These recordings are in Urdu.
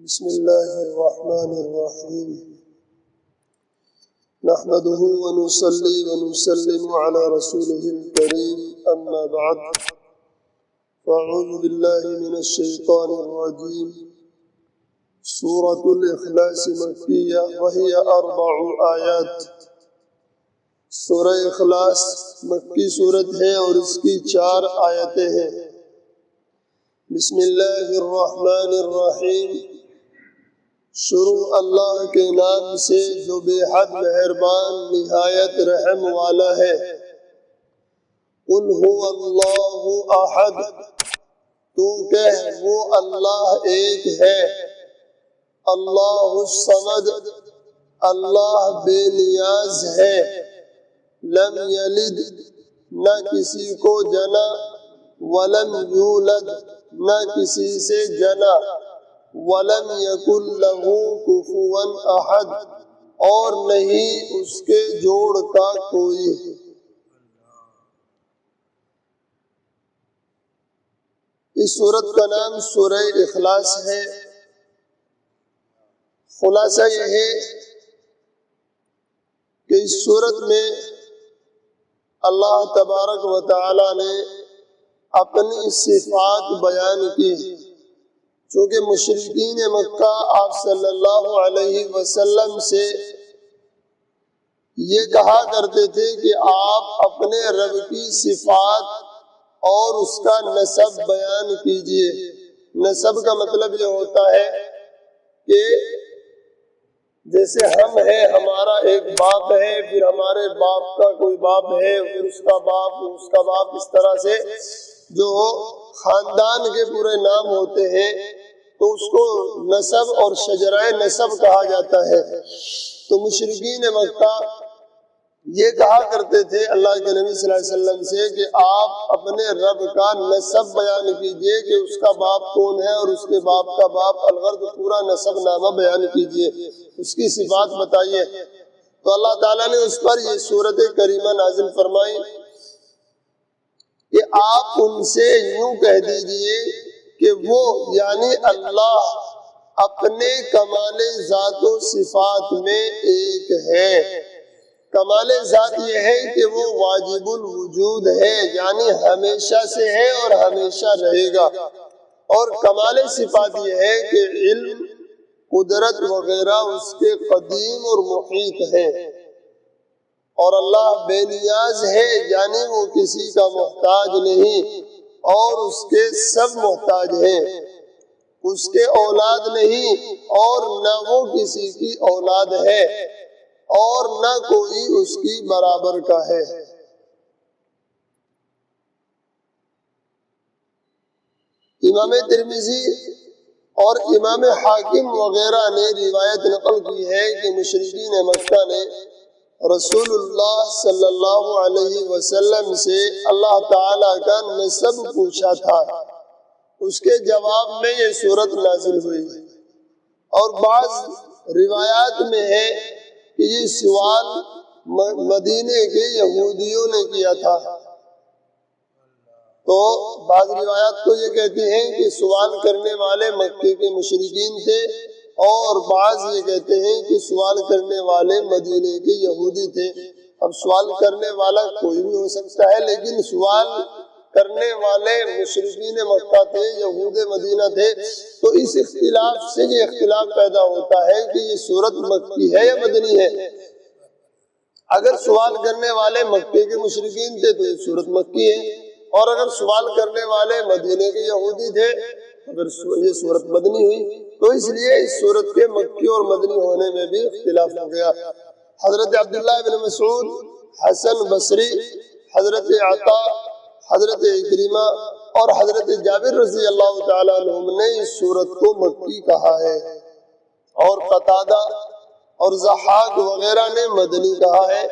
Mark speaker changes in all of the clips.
Speaker 1: بسم الله الرحمن الرحيم نحمده ونصلي ونسلم على رسوله الكريم أما بعد فأعوذ بالله من الشيطان الرجيم سورة الإخلاص مكية وهي 4 آيات سورہ اخلاص مکی صورت ہے اور اس کی 4 آیتیں ہیں۔ بسم اللہ الرحمن الرحیم، شروع اللہ کے نام سے جو بے حد مہربان نہایت رحم والا ہے۔ قل هو اللہ احد، تو کہہ وہ اللہ ایک ہے۔ اللہ الصمد، اللہ بے نیاز ہے۔ لم یلد، نہ کسی کو جنا، ولم یولد، نہ کسی سے جنا، ولم یکن لہ کفوا احد، اور نہیں اس کے جوڑ کا کوئی۔ اس سورت کا نام سورہ اخلاص ہے۔ خلاصہ یہ ہے کہ اس سورت میں اللہ تبارک و تعالی نے اپنی صفات بیان کی، چونکہ مشرکین مکہ آپ صلی اللہ علیہ وسلم سے یہ کہا کرتے تھے کہ آپ اپنے رب کی صفات اور اس کا نسب بیان کیجئے۔ نسب کا مطلب یہ ہوتا ہے کہ جیسے ہم ہیں، ہمارا ایک باپ ہے، پھر ہمارے باپ کا کوئی باپ ہے، پھر اس کا باپ، اس طرح سے جو خاندان کے پورے نام ہوتے ہیں تو اس کو نسب اور شجرہ نسب کہا جاتا ہے۔ تو مشرکین مکہ یہ کہا کرتے تھے اللہ کے نبی صلی اللہ علیہ وسلم سے کہ آپ اپنے رب کا نسب بیان کیجئے کہ اس کا باپ کون ہے اور اس کے باپ کا باپ، الغرض پورا نسب نامہ بیان کیجئے، اس کی صفات بتائیے۔ تو اللہ تعالیٰ نے اس پر یہ سورت کریمہ نازل فرمائی کہ آپ ان سے یوں کہہ دیجئے کہ وہ یعنی اللہ اپنے کمال ذات و صفات میں ایک ہے۔ کمال ذات یہ ہے کہ وہ واجب الوجود ہے، یعنی ہمیشہ سے ہے اور ہمیشہ رہے گا، اور کمال صفات یہ ہے کہ علم، قدرت وغیرہ اس کے قدیم اور محیط ہے، اور اللہ بے نیاز ہے، یعنی وہ کسی کا محتاج نہیں اور اس کے سب محتاج ہیں۔ اس کے اولاد نہیں اور نہ وہ کسی کی اولاد ہے، اور نہ کوئی اس کی برابر کا ہے۔ امام ترمذی اور امام حاکم وغیرہ نے روایت نقل کی ہے کہ مشرکین مکہ نے رسول اللہ صلی اللہ علیہ وسلم سے اللہ تعالیٰ کا نسب پوچھا تھا۔ اس کے جواب میں یہ سورت نازل ہوئی، اور بعض روایات میں ہے کہ یہ سوال مدینے کے یہودیوں نے کیا تھا۔ تو بعض روایات تو یہ کہتی ہیں کہ سوال کرنے والے مکے کے مشرکین تھے، اور بعض یہ کہتے ہیں کہ سوال کرنے والے مدینے کے یہودی تھے۔ اب سوال کرنے والا کوئی بھی ہو سکتا ہے، لیکن سوال کرنے والے مشرکین مکہ تھے، یہود مدینہ تھے، تو اس اختلاف سے یہ اختلاف پیدا ہوتا ہے کہ یہ سورت مکی ہے یا مدنی ہے۔ اگر سوال کرنے والے مکے کے مشرکین تھے تو یہ سورت مکی ہے، اور اگر سوال کرنے والے مدینے کے یہودی تھے اگر یہ سورت مدنی ہوئی، تو اس لیے اس سورت کے مکی اور مدنی ہونے میں بھی اختلاف ہو گیا۔ حضرت عبداللہ بن مسعود، حسن بصری، حضرت عطا، حضرت اکرمہ اور حضرت جابر رضی اللہ تعالیٰ عنہم نے اس سورت کو مکی کہا ہے، اور قتادہ اور ضحاک وغیرہ نے مدنی کہا ہے۔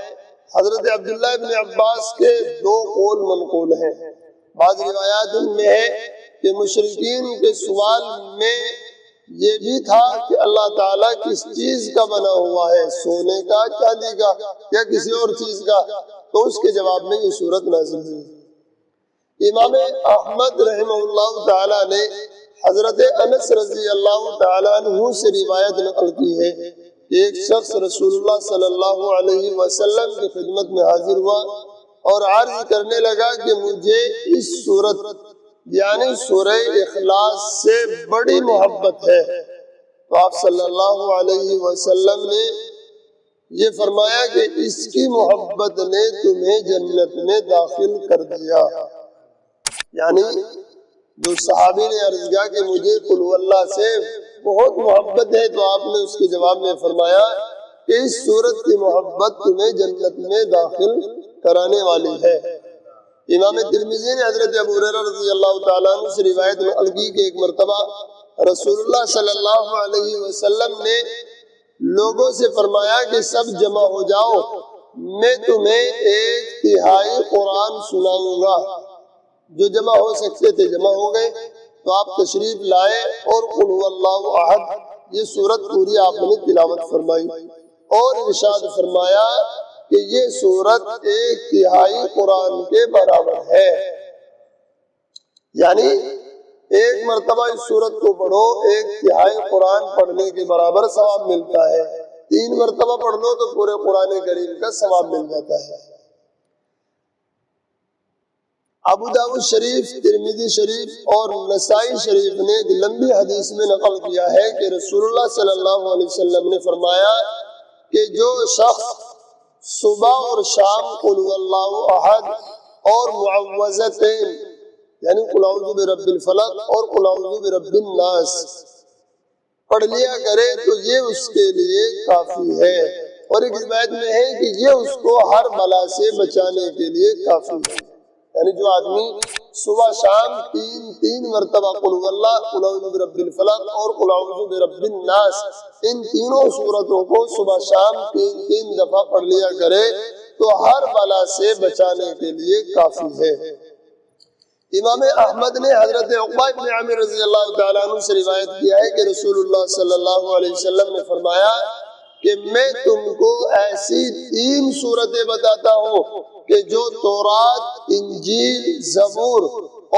Speaker 1: حضرت عبداللہ بن عباس کے 2 قول منقول ہیں۔ بعض روایات میں ہے کہ مشرکین کے سوال میں یہ بھی تھا کہ اللہ تعالیٰ کس چیز کا بنا ہوا ہے، سونے کا، چاندی کا یا کسی اور چیز کا، تو اس کے جواب میں یہ سورت نازل ہوئی۔ امام احمد رحمہ اللہ تعالیٰ نے حضرت انس رضی اللہ تعالیٰ عنہ سے روایت نقل کی ہے کہ ایک شخص رسول اللہ صلی اللہ علیہ وسلم کی خدمت میں حاضر ہوا اور عرض کرنے لگا کہ مجھے اس صورت یعنی سورہ اخلاص سے بڑی محبت ہے، تو آپ صلی اللہ علیہ وسلم نے یہ فرمایا کہ اس کی محبت نے تمہیں جنت میں داخل کر دیا۔ یعنی جو صحابی نے عرض کیا کہ مجھے قل ہو اللہ سے بہت محبت ہے، تو آپ نے اس کے جواب میں فرمایا کہ اس صورت کی محبت تمہیں جنت میں داخل کرانے والی ہے۔ امام ترمذی نے حضرت ابو ہریرہ رضی اللہ تعالیٰ عنہ سے روایت نقل کی کہ ایک مرتبہ رسول اللہ صلی اللہ علیہ وسلم نے لوگوں سے فرمایا کہ سب جمع ہو جاؤ، میں تمہیں 1/3 قرآن سناؤں گا۔ جو جمع ہو سکتے تھے جمع ہو گئے، تو آپ تشریف لائے اور قل هو اللہ احد یہ سورت پوری آپ نے تلاوت فرمائی اور ارشاد فرمایا کہ یہ سورت 1/3 قرآن کے برابر ہے، یعنی ایک مرتبہ اس سورت کو پڑھو 1/3 قرآن پڑھنے کے برابر ثواب ملتا ہے، 3 مرتبہ پڑھ لو تو پورے قرآن کریم کا ثواب مل جاتا ہے۔ ابو داؤد شریف، ترمذی شریف اور نسائی شریف نے ایک لمبی حدیث میں نقل کیا ہے کہ رسول اللہ صلی اللہ علیہ وسلم نے فرمایا کہ جو شخص صبح اور شام قل هو اللہ احد اور معوذتین یعنی قل اعوذ برب الفلق اور قل اعوذ برب الناس پڑھ لیا کرے تو یہ اس کے لیے کافی ہے، اور ایک روایت میں ہے کہ یہ اس کو ہر بلا سے بچانے کے لیے کافی ہے۔ یعنی جو آدمی صبح شام 3 مرتبہ قل هو اللہ، قل اعوذ برب الفلق اور قل اعوذ برب الناس ان تینوں صورتوں کو صبح شام 3 دفعہ پڑھ لیا کرے تو ہر بلا سے بچانے کے لیے کافی ہے۔ امام احمد نے حضرت عقبہ بن عامر رضی اللہ تعالیٰ عنہ سے روایت کیا ہے کہ رسول اللہ صلی اللہ علیہ وسلم نے فرمایا کہ میں تم کو ایسی 3 صورتیں بتاتا ہوں کہ جو تورات، انجیل، زبور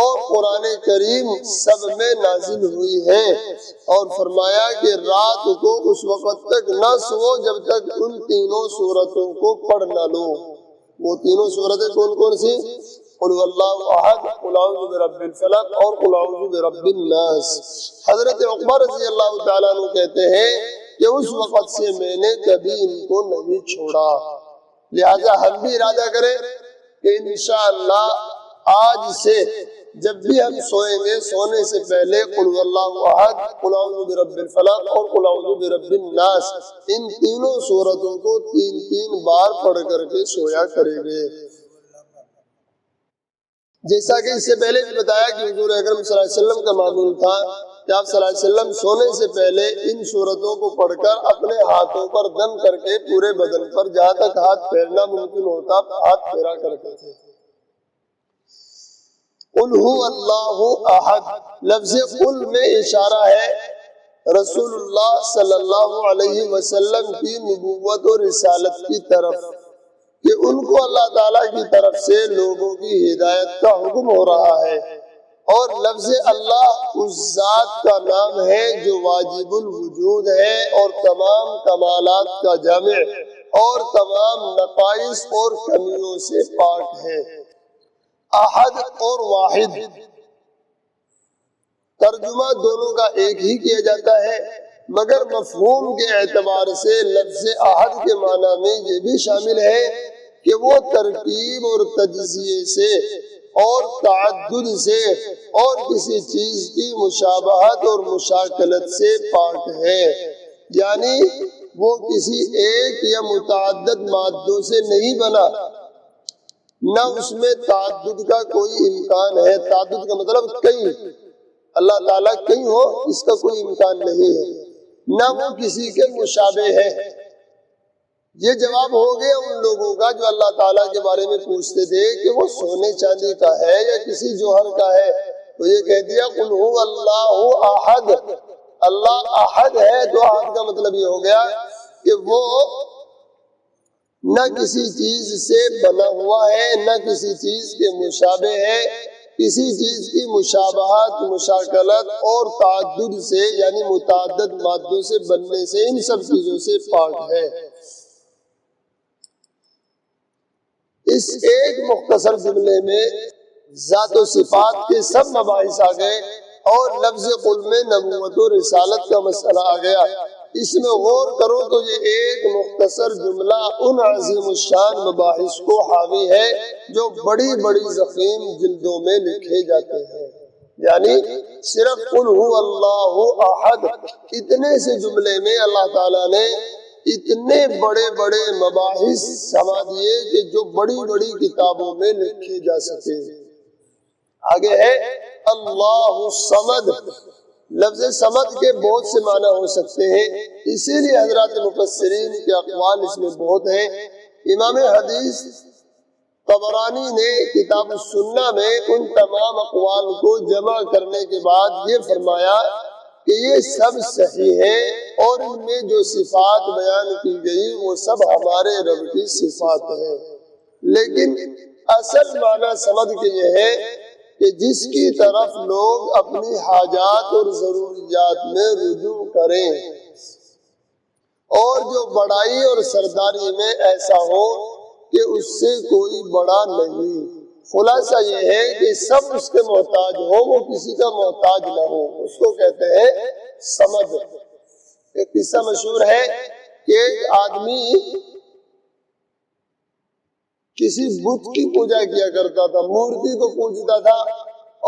Speaker 1: اور قرآن کریم سب میں نازل ہوئی ہیں، اور فرمایا کہ رات کو اس وقت تک نہ سو جب تک ان تینوں صورتوں کو پڑھ نہ لو۔ وہ تینوں صورتیں کون کون سی؟ قل هو اللہ احد، قل اعوذ برب الفلق اور قل اعوذ برب الناس۔ حضرت عقبہ رضی اللہ تعالیٰ عنہ کہتے ہیں کہ اس وقت سے میں نے کبھی ان کو نہیں چھوڑا، لہذا ہم بھی ارادہ کریں کہ انشاءاللہ آج سے جب بھی ہم سوئیں گے سونے سے پہلے قل هو اللہ احد، قل اعوذ برب الفلق اور قل اعوذ برب الناس ان تینوں صورتوں کو 3 بار پڑھ کر کے سویا کریں گے۔ جیسا کہ اس سے پہلے بھی بتایا کہ حضور اکرم صلی اللہ علیہ وسلم کا معمول تھا کہ آپ صلی اللہ علیہ وسلم سونے سے پہلے ان صورتوں کو پڑھ کر اپنے ہاتھوں پر دم کر کے پورے بدن پر جہاں تک ہاتھ پھیرنا ممکن ہوتا ہاتھ پھیرا کرتے تھے۔ قل هو اللہ احد، لفظ قل میں اشارہ ہے رسول اللہ صلی اللہ علیہ وسلم کی نبوت اور رسالت کی طرف، کہ ان کو اللہ تعالیٰ کی طرف سے لوگوں کی ہدایت کا حکم ہو رہا ہے، اور لفظ اللہ اس ذات کا نام ہے جو واجب الوجود ہے اور تمام کمالات کا جامع اور تمام نقائص اور کمیوں سے پاک ہے۔ احد اور واحد ترجمہ دونوں کا ایک ہی کیا جاتا ہے، مگر مفہوم کے اعتبار سے لفظ احد کے معنی میں یہ بھی شامل ہے کہ وہ ترکیب اور تجزیے سے اور تعدد سے اور کسی چیز کی مشابہت اور مشاکلت سے پاک ہے، یعنی وہ کسی ایک یا متعدد مادوں سے نہیں بنا، نہ اس میں تعدد کا کوئی امکان ہے۔ تعدد کا مطلب کئی، اللہ تعالیٰ کئی ہو اس کا کوئی امکان نہیں ہے، نہ وہ کسی کے مشابہ ہے۔ یہ جواب ہو گیا ان لوگوں کا جو اللہ تعالیٰ کے بارے میں پوچھتے تھے کہ وہ سونے چاندی کا ہے یا کسی جوہر کا ہے، تو یہ کہہ دیا قل هو اللہ احد، اللہ احد ہے۔ تو احد کا مطلب یہ ہو گیا کہ وہ نہ کسی چیز سے بنا ہوا ہے، نہ کسی چیز کے مشابہ ہے، کسی چیز کی مشابہت، مشاکلت اور تعدد سے یعنی متعدد مادوں سے بننے سے، ان سب چیزوں سے پاک ہے۔ اس ایک مختصر جملے میں ذات و صفات کے سب مباحث آ گئے اور لفظ قل میں نبوت و رسالت کا مسئلہ آ گیا۔ اس میں غور کرو تو یہ ایک مختصر جملہ ان عظیم الشان مباحث کو حاوی ہے جو بڑی بڑی ضخیم جلدوں میں لکھے جاتے ہیں۔ یعنی صرف قل هو اللہ احد، اتنے سے جملے میں اللہ تعالیٰ نے اتنے بڑے بڑے مباحث سما دیے کہ جو بڑی بڑی کتابوں میں لکھے جا سکے۔ آگے ہے اللہ الصمد۔ لفظ صمد کے بہت سے معنی ہو سکتے ہیں، اسی لیے حضرات مفسرین کے اقوال اس میں بہت ہیں۔ امام حدیث طبرانی نے کتاب السنہ میں ان تمام اقوال کو جمع کرنے کے بعد یہ فرمایا کہ یہ سب صحیح ہے اور ان میں جو صفات بیان کی گئی وہ سب ہمارے رب کی صفات ہیں، لیکن اصل معنی سمجھ کے یہ ہے کہ جس کی طرف لوگ اپنی حاجات اور ضروریات میں رجوع کریں اور جو بڑائی اور سرداری میں ایسا ہو کہ اس سے کوئی بڑا نہیں۔ خلاصہ یہ ہے کہ سب اس کے محتاج ہو، وہ کسی کا محتاج نہ ہو، اس کو کہتے ہیں سمد۔ ایک قصہ مشہور ہے کہ ایک آدمی کسی بت کی پوجا کیا کرتا تھا، مورتی کو پوجتا تھا،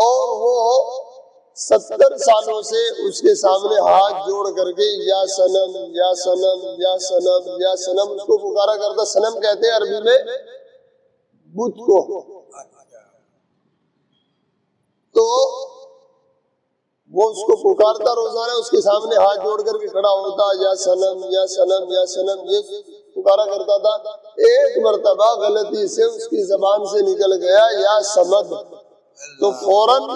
Speaker 1: اور وہ 70 سالوں سے اس کے سامنے ہاتھ جوڑ کر کے یا صنم یا صنم یا صنم یا صنم اس کو پکارا کرتا۔ صنم کہتے ہیں عربی میں بت کو۔ تو وہ اس کو پکارتا روزانہ، اس کے سامنے ہاتھ جوڑ کر کے کھڑا ہوتا، یا صنم یا صنم یا صنم یہ پکارا کرتا تھا۔ ایک مرتبہ غلطی سے اس کی زبان سے نکل گیا یا صمد، تو فوراً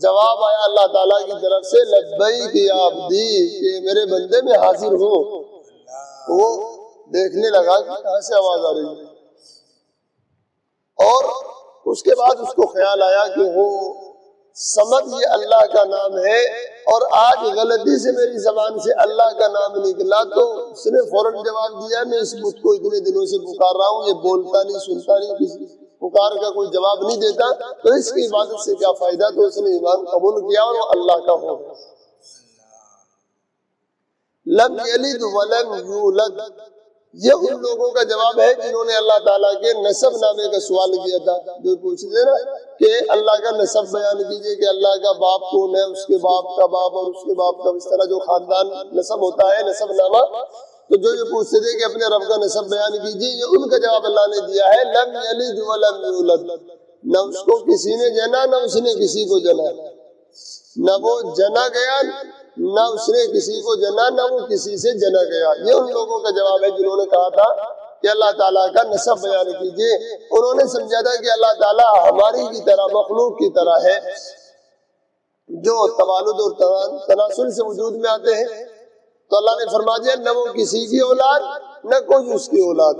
Speaker 1: جواب آیا اللہ تعالیٰ کی طرف سے لبیک یا عبدی، کہ میرے بندے میں حاضر ہوں۔ وہ دیکھنے لگا کہ کہاں سے آواز آ رہی ہے، اور اس کے بعد اس کو خیال آیا کہ وہ صمد یہ اللہ کا نام ہے، اور آج غلطی سے میری زبان سے اللہ کا نام نکلا، تو اس نے فوراً جواب دیا میں اس بت کو اتنے دنوں سے پکار رہا ہوں، یہ بولتا نہیں، سنتا نہیں، کسی پکار کا کوئی جواب نہیں دیتا، تو اس کی عبادت سے کیا فائدہ؟ تو اس نے ایمان قبول کیا اور وہ اللہ کا ہو گیا۔ لم یلد ولم یولد، یہ ان لوگوں کا جواب ہے جنہوں نے اللہ تعالیٰ کے نسب نامے کا سوال کیا تھا، جو پوچھتے نا کہ اللہ کا نسب بیان کیجئے کہ اللہ کا باپ کون ہے، اس کے باپ کا باپ اور اس کے باپ کا، اس طرح جو خاندان نسب ہوتا ہے نسب نامہ، تو جو یہ پوچھتے تھے کہ اپنے رب کا نسب بیان کیجئے، یہ ان کا جواب اللہ نے دیا ہے لم یلد ولم یولد۔ نہ اس کو کسی نے جنا، نہ اس نے کسی کو جنا، نہ وہ جنا گیا، نہ اس نے کسی کو جنا، نہ وہ کسی سے جنا گیا۔ یہ ان لوگوں کا جواب ہے جنہوں نے کہا تھا کہ اللہ تعالیٰ کا نسب بیان کیجئے۔ انہوں نے سمجھا تھا کہ اللہ تعالیٰ ہماری کی طرح، مخلوق کی طرح ہے، جو توالد اور تناسل سے وجود میں آتے ہیں۔ تو اللہ نے فرما دیا نہ وہ کسی کی اولاد، نہ کوئی اس کی اولاد۔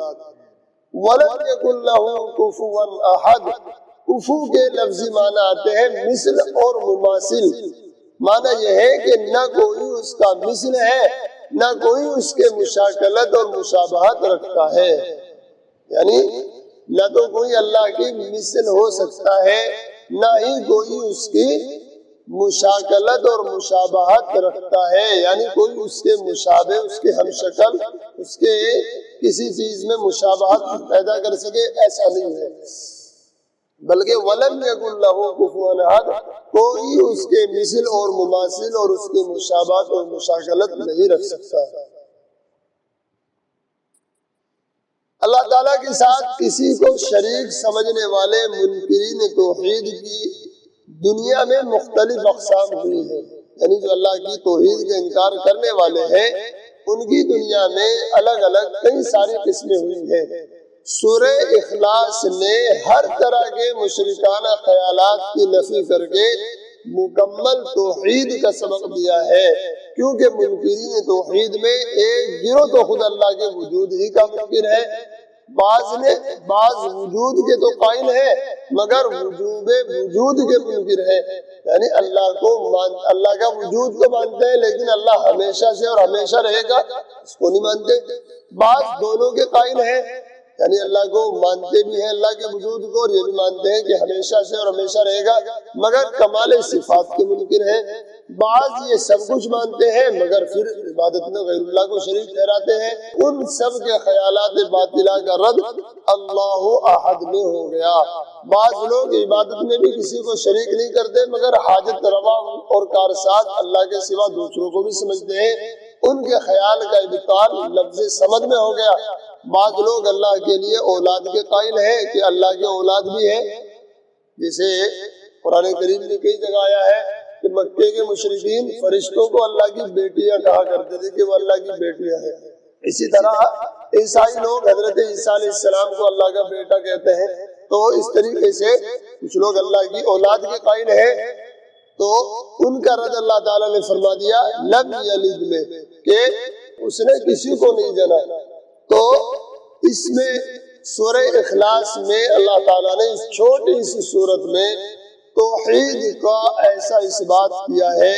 Speaker 1: وَلَمْ يَكُنْ لَهُ كُفُوًا أَحَدٌ، کفو کے لفظی معنی آتے ہیں مثل اور مماثل۔ معنی یہ ہے کہ نہ کوئی اس کا مثل ہے، نہ کوئی اس کے مشاکلت اور مشابہت رکھتا ہے، یعنی نہ تو کوئی اللہ کی مثل ہو سکتا ہے، نہ ہی کوئی اس کی مشاکلت اور مشابہت رکھتا ہے، یعنی کوئی اس کے مشابہ، اس کے ہم شکل، اس کے کسی چیز میں مشابہت پیدا کر سکے، ایسا نہیں ہے۔ بلکہ وَلَمْ يَكُنْ لَهُ كُفُوًا أَحَدٌ، کوئی اس کے مثل اور مماثل اور اس کی مشابہت اور مشاکلت نہیں رکھ سکتا۔ اللہ تعالیٰ کے ساتھ کسی کو شریک سمجھنے والے منکرین توحید کی دنیا میں مختلف اقسام ہوئی ہیں، یعنی جو اللہ کی توحید کا انکار کرنے والے ہیں ان کی دنیا میں الگ الگ کئی ساری قسمیں ہوئی ہیں۔ سورہ اخلاص نے ہر طرح کے مشرکانہ خیالات کی نفی کر کے مکمل توحید کا سبق دیا ہے، کیونکہ منکرین توحید میں ایک گروہ تو خود اللہ کے وجود ہی کا منکر ہے، بعض وجود کے تو قائل ہے مگر وجوب وجود کے منکر ہے، یعنی اللہ کا وجود کو مانتے ہیں لیکن اللہ ہمیشہ سے اور ہمیشہ رہے گا اس کو نہیں مانتے۔ بعض دونوں کے قائل ہیں، یعنی اللہ کو مانتے بھی ہیں، اللہ کے وجود کو، اور یہ بھی مانتے ہیں کہ ہمیشہ سے اور ہمیشہ رہے گا مگر کمال صفات کے منکر ہیں۔ بعض یہ سب کچھ مانتے ہیں مگر پھر عبادت میں غیر اللہ کو شریک ٹھہراتے ہیں۔ ان سب کے خیالات باطلہ کا رد اللہ احد میں ہو گیا۔ بعض لوگ عبادت میں بھی کسی کو شریک نہیں کرتے مگر حاجت روا اور کارساز اللہ کے سوا دوسروں کو بھی سمجھتے ہیں، ان کے خیال کا ابطال لفظ سمجھ میں ہو گیا۔ بعض لوگ اللہ کے لیے اولاد کے قائل ہیں کہ اللہ کے اولاد بھی ہے، جیسے قرآن کریم میں کئی جگہ آیا ہے کہ مکے کے مشرکین فرشتوں کو اللہ کی بیٹیاں کہا کرتے تھے کہ وہ اللہ کی بیٹیاں ہیں۔ اسی طرح عیسائی لوگ حضرت عیسیٰ علیہ السلام کو اللہ کا بیٹا کہتے ہیں۔ تو اس طریقے سے کچھ لوگ اللہ کی اولاد کے قائل ہیں، تو ان کا رد اللہ تعالیٰ نے فرما دیا لم یلد میں کہ اس نے کسی کو نہیں جنا۔ تو اس میں سورہ اخلاص میں اللہ تعالیٰ نے اس چھوٹی سی صورت میں توحید کا ایسا اثبات کیا ہے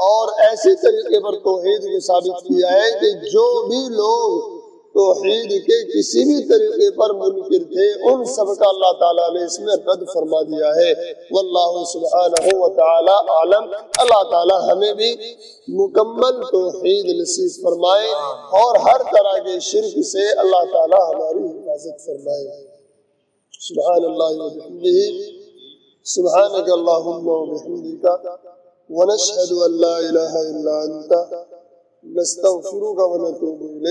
Speaker 1: اور ایسے طریقے پر توحید کو ثابت کیا ہے کہ جو بھی لوگ توحید کے کسی بھی طریقے پر منکر تھے ان سب کا اللہ تعالیٰ نے اس میں رد فرما دیا ہے۔ واللہ سبحانہ وتعالی عالم۔ اللہ تعالیٰ ہمیں بھی مکمل توحید نصیب فرمائے اور ہر طرح کے شرک سے اللہ تعالیٰ ہماری حفاظت فرمائے۔ سبحان اللہ وبحمدہ، سبحانک اللہم وبحمدک، ونشہد ان لا الہ الا انت، نستغفرک ونتوب الیک۔